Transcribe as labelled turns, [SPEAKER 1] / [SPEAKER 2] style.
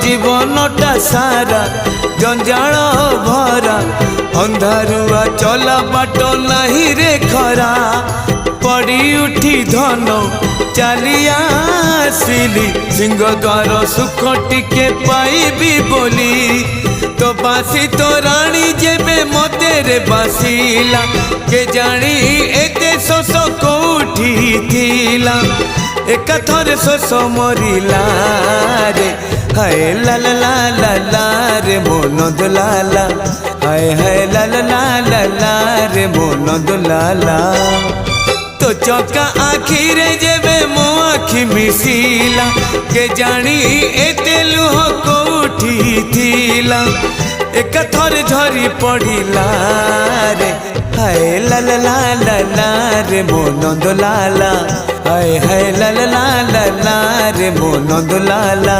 [SPEAKER 1] जीवनटा सारा जंजाल भरा अंधारुआ चला बाट नहीं रे खरा पड़ी उठी धन चलिया आसिली सिंह द्वार सुख टिके पाइबी बोली तो बासी तो राणी जेबे मते रे बासिला के जानी एते शोष कोठी थिला एक थरे शोष मरिला रे हाय ला ला ला ला ला रे मोन दुलाला हाय हाय ला ला ला ला ला रे मोन दुलाला तो चौका आखी रे जेबे मो आखी मिसिला के जानी एते लुह कोठी थिला एक थरे झरी पड़िला रे हाय ला ला ला ला ला रे मोन दुलाला हाय हाय ला ला ला ला ला रे मोन दुलाला।